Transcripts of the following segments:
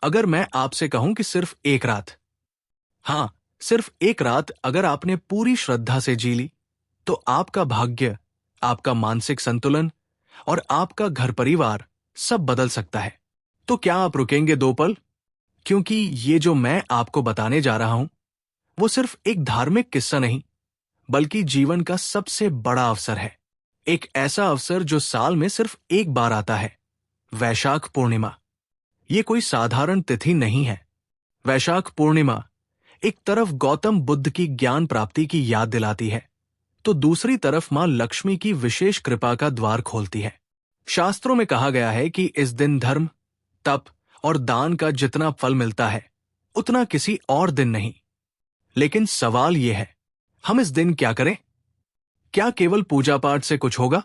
अगर मैं आपसे कहूं कि सिर्फ एक रात, हाँ, सिर्फ एक रात अगर आपने पूरी श्रद्धा से जी ली, तो आपका भाग्य, आपका मानसिक संतुलन और आपका घर परिवार सब बदल सकता है। तो क्या आप रुकेंगे 2 पल? क्योंकि ये जो मैं आपको बताने जा रहा हूं, वो सिर्फ एक धार्मिक किस्सा नहीं, बल्कि जीवन का सबसे बड़ा अवसर है। एक ऐसा अवसर जो साल में सिर्फ एक बार आता है, वैशाख पूर्णिमा। ये कोई साधारण तिथि नहीं है। वैशाख पूर्णिमा एक तरफ गौतम बुद्ध की ज्ञान प्राप्ति की याद दिलाती है, तो दूसरी तरफ मां लक्ष्मी की विशेष कृपा का द्वार खोलती है। शास्त्रों में कहा गया है कि इस दिन धर्म, तप और दान का जितना फल मिलता है, उतना किसी और दिन नहीं। लेकिन सवाल यह है, हम इस दिन क्या करें? क्या केवल पूजा पाठ से कुछ होगा,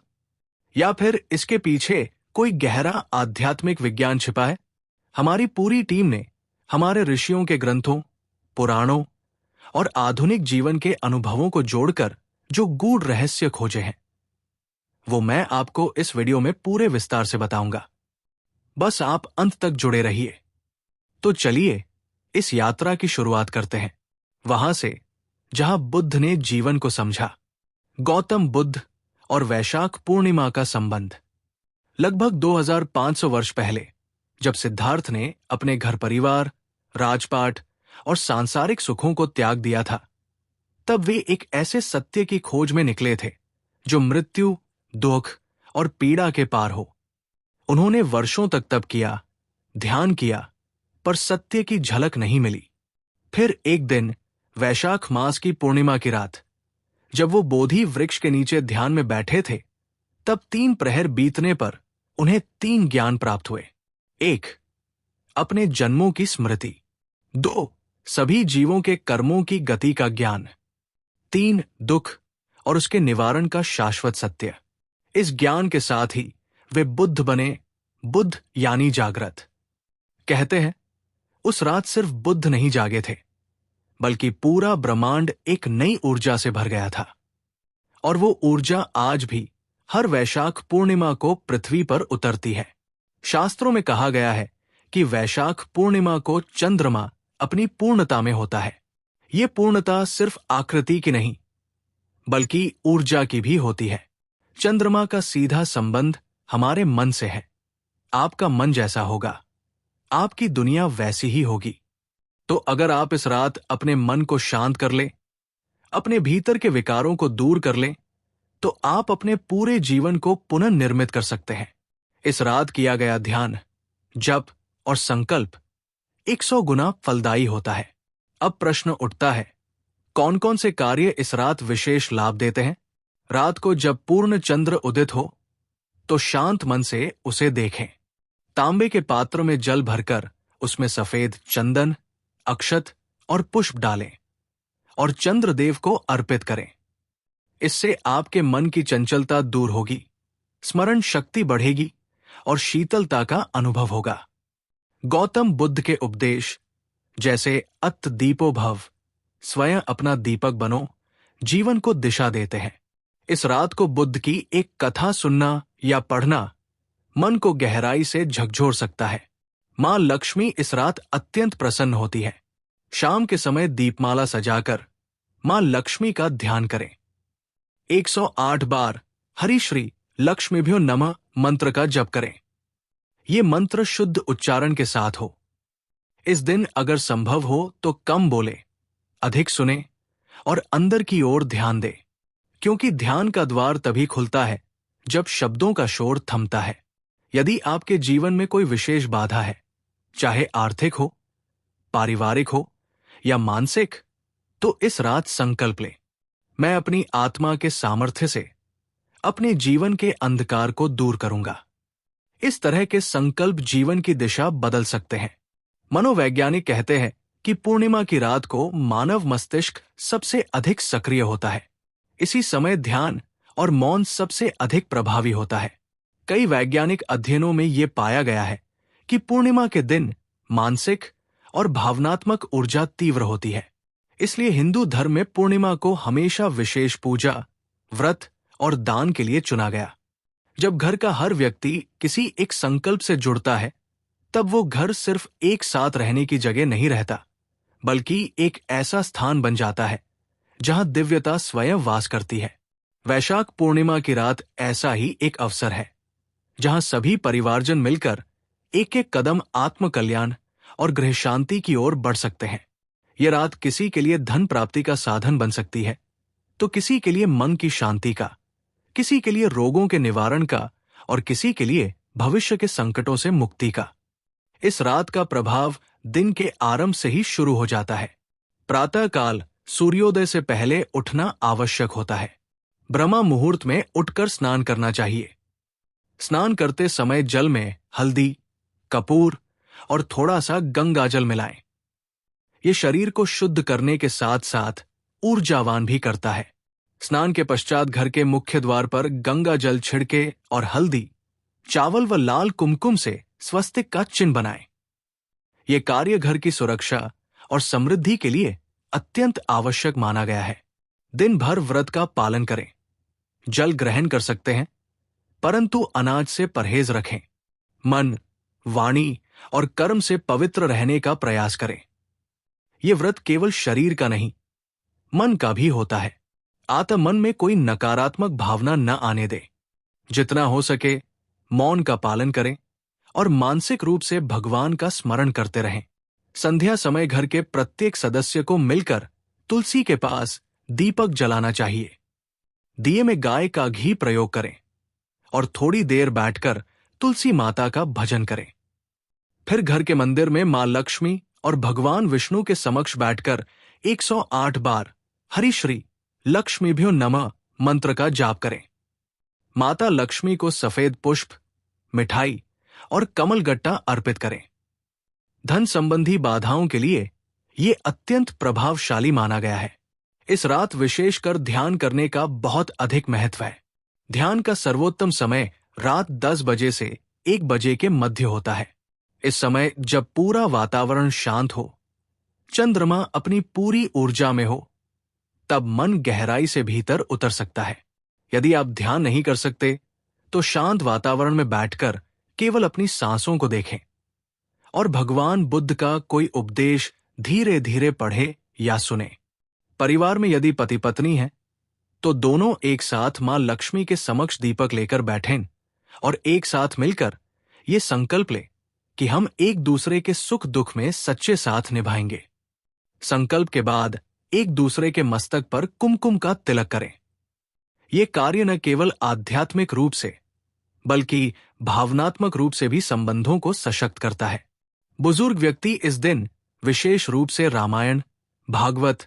या फिर इसके पीछे कोई गहरा आध्यात्मिक विज्ञान छिपा है? हमारी पूरी टीम ने हमारे ऋषियों के ग्रंथों, पुराणों और आधुनिक जीवन के अनुभवों को जोड़कर जो गूढ़ रहस्य खोजे हैं, वो मैं आपको इस वीडियो में पूरे विस्तार से बताऊंगा। बस आप अंत तक जुड़े रहिए। तो चलिए इस यात्रा की शुरुआत करते हैं, वहां से जहां बुद्ध ने जीवन को समझा। गौतम बुद्ध और वैशाख पूर्णिमा का संबंध। लगभग 2500 वर्ष पहले, जब सिद्धार्थ ने अपने घर परिवार, राजपाट और सांसारिक सुखों को त्याग दिया था, तब वे एक ऐसे सत्य की खोज में निकले थे जो मृत्यु, दुख और पीड़ा के पार हो। उन्होंने वर्षों तक तप किया, ध्यान किया, पर सत्य की झलक नहीं मिली। फिर एक दिन वैशाख मास की पूर्णिमा की रात, जब वो बोधि वृक्ष के नीचे ध्यान में बैठे थे, तब 3 प्रहर बीतने पर उन्हें 3 ज्ञान प्राप्त हुए। 1. अपने जन्मों की स्मृति। 2. सभी जीवों के कर्मों की गति का ज्ञान। 3. दुख और उसके निवारण का शाश्वत सत्य। इस ज्ञान के साथ ही वे बुद्ध बने, बुद्ध यानी जागृत। कहते हैं, उस रात सिर्फ बुद्ध नहीं जागे थे, बल्कि पूरा ब्रह्मांड एक नई ऊर्जा से भर गया था। और वो ऊर्जा आज भी हर वैशाख पूर्णिमा को पृथ्वी पर उतरती है। शास्त्रों में कहा गया है कि वैशाख पूर्णिमा को चंद्रमा अपनी पूर्णता में होता है। ये पूर्णता सिर्फ आकृति की नहीं, बल्कि ऊर्जा की भी होती है। चंद्रमा का सीधा संबंध हमारे मन से है। आपका मन जैसा होगा, आपकी दुनिया वैसी ही होगी। तो अगर आप इस रात अपने मन को शांत कर लें, अपने भीतर के विकारों को दूर कर लें, तो आप अपने पूरे जीवन को पुनर्निर्मित कर सकते हैं। इस रात किया गया ध्यान, जप और संकल्प 100 गुना फलदायी होता है। अब प्रश्न उठता है, कौन कौन से कार्य इस रात विशेष लाभ देते हैं? रात को जब पूर्ण चंद्र उदित हो, तो शांत मन से उसे देखें। तांबे के पात्र में जल भरकर उसमें सफेद चंदन, अक्षत और पुष्प डालें और चंद्रदेव को अर्पित करें। इससे आपके मन की चंचलता दूर होगी, स्मरण शक्ति बढ़ेगी और शीतलता का अनुभव होगा। गौतम बुद्ध के उपदेश, जैसे अत्त दीपो भव, स्वयं अपना दीपक बनो, जीवन को दिशा देते हैं। इस रात को बुद्ध की एक कथा सुनना या पढ़ना मन को गहराई से झकझोर सकता है। मां लक्ष्मी इस रात अत्यंत प्रसन्न होती है। शाम के समय दीपमाला सजाकर मां लक्ष्मी का ध्यान करें। 108 बार हरि श्री लक्ष्मीभ्यो नमः मंत्र का जप करें। ये मंत्र शुद्ध उच्चारण के साथ हो। इस दिन अगर संभव हो तो कम बोले, अधिक सुने और अंदर की ओर ध्यान दे, क्योंकि ध्यान का द्वार तभी खुलता है जब शब्दों का शोर थमता है। यदि आपके जीवन में कोई विशेष बाधा है, चाहे आर्थिक हो, पारिवारिक हो या मानसिक, तो इस रात संकल्प ले, मैं अपनी आत्मा के सामर्थ्य से अपने जीवन के अंधकार को दूर करूंगा। इस तरह के संकल्प जीवन की दिशा बदल सकते हैं। मनोवैज्ञानिक कहते हैं कि पूर्णिमा की रात को मानव मस्तिष्क सबसे अधिक सक्रिय होता है। इसी समय ध्यान और मौन सबसे अधिक प्रभावी होता है। कई वैज्ञानिक अध्ययनों में यह पाया गया है कि पूर्णिमा के दिन मानसिक और भावनात्मक ऊर्जा तीव्र होती है। इसलिए हिंदू धर्म में पूर्णिमा को हमेशा विशेष पूजा, व्रत और दान के लिए चुना गया। जब घर का हर व्यक्ति किसी एक संकल्प से जुड़ता है, तब वो घर सिर्फ एक साथ रहने की जगह नहीं रहता, बल्कि एक ऐसा स्थान बन जाता है जहां दिव्यता स्वयं वास करती है। वैशाख पूर्णिमा की रात ऐसा ही एक अवसर है जहां सभी परिवारजन मिलकर एक एक कदम आत्म कल्याण और गृह शांति की ओर बढ़ सकते हैं। यह रात किसी के लिए धन प्राप्ति का साधन बन सकती है, तो किसी के लिए मन की शांति का, किसी के लिए रोगों के निवारण का और किसी के लिए भविष्य के संकटों से मुक्ति का। इस रात का प्रभाव दिन के आरंभ से ही शुरू हो जाता है। प्रातःकाल सूर्योदय से पहले उठना आवश्यक होता है। ब्रह्म मुहूर्त में उठकर स्नान करना चाहिए। स्नान करते समय जल में हल्दी, कपूर और थोड़ा सा गंगाजल मिलाएं। ये शरीर को शुद्ध करने के साथ साथ ऊर्जावान भी करता है। स्नान के पश्चात घर के मुख्य द्वार पर गंगा जल छिड़के और हल्दी, चावल व लाल कुमकुम से स्वस्तिक का चिन्ह बनाएं। यह कार्य घर की सुरक्षा और समृद्धि के लिए अत्यंत आवश्यक माना गया है। दिन भर व्रत का पालन करें। जल ग्रहण कर सकते हैं, परंतु अनाज से परहेज रखें। मन, वाणी और कर्म से पवित्र रहने का प्रयास करें। यह व्रत केवल शरीर का नहीं, मन का भी होता है। मन में कोई नकारात्मक भावना न आने दे। जितना हो सके मौन का पालन करें और मानसिक रूप से भगवान का स्मरण करते रहें। संध्या समय घर के प्रत्येक सदस्य को मिलकर तुलसी के पास दीपक जलाना चाहिए। दिए में गाय का घी प्रयोग करें और थोड़ी देर बैठकर तुलसी माता का भजन करें। फिर घर के मंदिर में मां लक्ष्मी और भगवान विष्णु के समक्ष बैठकर 108 बार हरि श्री लक्ष्मीभ्यो नमः मंत्र का जाप करें। माता लक्ष्मी को सफेद पुष्प, मिठाई और कमलगट्टा अर्पित करें। धन संबंधी बाधाओं के लिए ये अत्यंत प्रभावशाली माना गया है। इस रात विशेषकर ध्यान करने का बहुत अधिक महत्व है। ध्यान का सर्वोत्तम समय रात 10 बजे से 1 बजे के मध्य होता है। इस समय जब पूरा वातावरण शांत हो, चंद्रमा अपनी पूरी ऊर्जा में हो, तब मन गहराई से भीतर उतर सकता है। यदि आप ध्यान नहीं कर सकते तो शांत वातावरण में बैठकर केवल अपनी सांसों को देखें और भगवान बुद्ध का कोई उपदेश धीरे धीरे पढ़े या सुने। परिवार में यदि पति पत्नी है तो दोनों एक साथ मां लक्ष्मी के समक्ष दीपक लेकर बैठें और एक साथ मिलकर ये संकल्प ले कि हम एक दूसरे के सुख दुख में सच्चे साथ निभाएंगे। संकल्प के बाद एक दूसरे के मस्तक पर कुमकुम का तिलक करें। यह कार्य न केवल आध्यात्मिक रूप से बल्कि भावनात्मक रूप से भी संबंधों को सशक्त करता है। बुजुर्ग व्यक्ति इस दिन विशेष रूप से रामायण, भागवत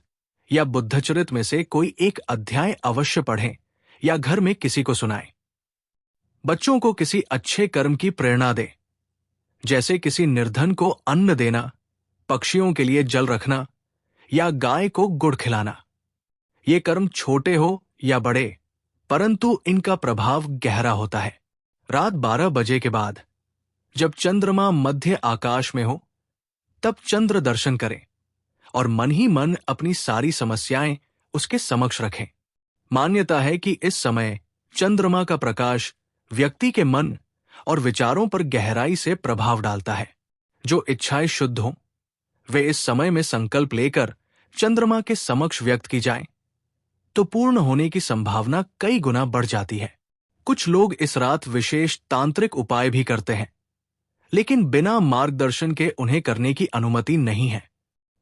या बुद्धचरित में से कोई एक अध्याय अवश्य पढ़ें या घर में किसी को सुनाएं। बच्चों को किसी अच्छे कर्म की प्रेरणा दें, जैसे किसी निर्धन को अन्न देना, पक्षियों के लिए जल रखना या गाय को गुड़ खिलाना। ये कर्म छोटे हो या बड़े, परंतु इनका प्रभाव गहरा होता है। रात 12 बजे के बाद जब चंद्रमा मध्य आकाश में हो, तब चंद्र दर्शन करें और मन ही मन अपनी सारी समस्याएं उसके समक्ष रखें। मान्यता है कि इस समय चंद्रमा का प्रकाश व्यक्ति के मन और विचारों पर गहराई से प्रभाव डालता है। जो इच्छाएं शुद्ध हों, वे इस समय में संकल्प लेकर चंद्रमा के समक्ष व्यक्त की जाएं, तो पूर्ण होने की संभावना कई गुना बढ़ जाती है। कुछ लोग इस रात विशेष तांत्रिक उपाय भी करते हैं, लेकिन बिना मार्गदर्शन के उन्हें करने की अनुमति नहीं है।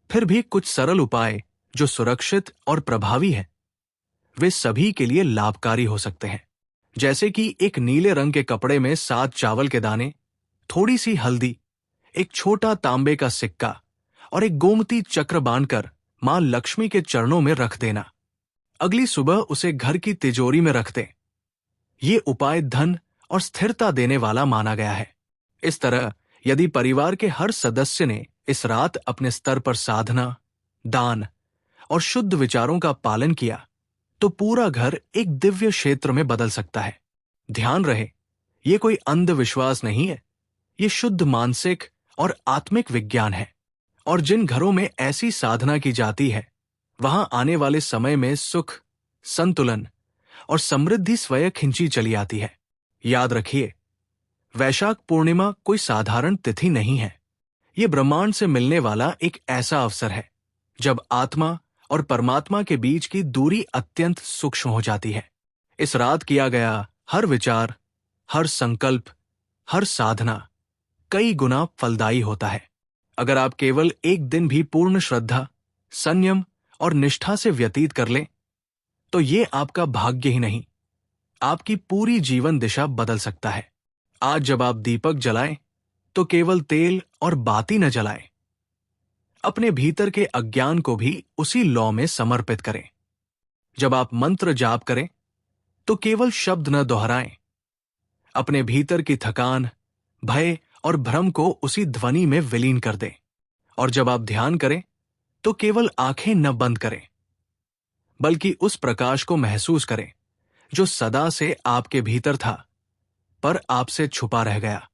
फिर भी कुछ सरल उपाय जो सुरक्षित और प्रभावी हैं, वे सभी के लिए लाभकारी हो सकते हैं। जैसे कि एक नीले रंग के कपड़े में 7 चावल के दाने, थोड़ी सी हल्दी, एक छोटा तांबे का सिक्का और एक गोमती चक्र बांधकर मां लक्ष्मी के चरणों में रख देना। अगली सुबह उसे घर की तिजोरी में रख दें। ये उपाय धन और स्थिरता देने वाला माना गया है। इस तरह यदि परिवार के हर सदस्य ने इस रात अपने स्तर पर साधना, दान और शुद्ध विचारों का पालन किया, तो पूरा घर एक दिव्य क्षेत्र में बदल सकता है। ध्यान रहे, ये कोई अंधविश्वास नहीं है, ये शुद्ध मानसिक और आत्मिक विज्ञान है। और जिन घरों में ऐसी साधना की जाती है, वहां आने वाले समय में सुख, संतुलन और समृद्धि स्वयं खिंची चली आती है। याद रखिए, वैशाख पूर्णिमा कोई साधारण तिथि नहीं है। ये ब्रह्मांड से मिलने वाला एक ऐसा अवसर है जब आत्मा और परमात्मा के बीच की दूरी अत्यंत सूक्ष्म हो जाती है। इस रात किया गया हर विचार, हर संकल्प, हर साधना कई गुना फलदायी होता है। अगर आप केवल एक दिन भी पूर्ण श्रद्धा, संयम और निष्ठा से व्यतीत कर लें, तो ये आपका भाग्य ही नहीं, आपकी पूरी जीवन दिशा बदल सकता है। आज जब आप दीपक जलाएं, तो केवल तेल और बाती न जलाएं। अपने भीतर के अज्ञान को भी उसी लौ में समर्पित करें। जब आप मंत्र जाप करें, तो केवल शब्द न दोहराएं। अपने भीतर की थकान, भय और भ्रम को उसी ध्वनि में विलीन कर दें। और जब आप ध्यान करें, तो केवल आंखें न बंद करें, बल्कि उस प्रकाश को महसूस करें जो सदा से आपके भीतर था, पर आपसे छुपा रह गया।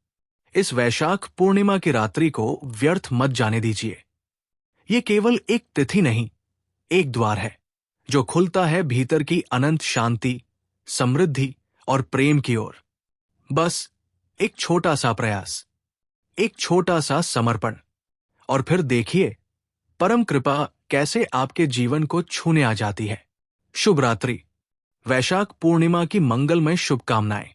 इस वैशाख पूर्णिमा की रात्रि को व्यर्थ मत जाने दीजिए। ये केवल एक तिथि नहीं, एक द्वार है जो खुलता है भीतर की अनंत शांति, समृद्धि और प्रेम की ओर। बस एक छोटा सा प्रयास, एक छोटा सा समर्पण, और फिर देखिए परम कृपा कैसे आपके जीवन को छूने आ जाती है। शुभ रात्रि। वैशाख पूर्णिमा की मंगलमय शुभकामनाएं।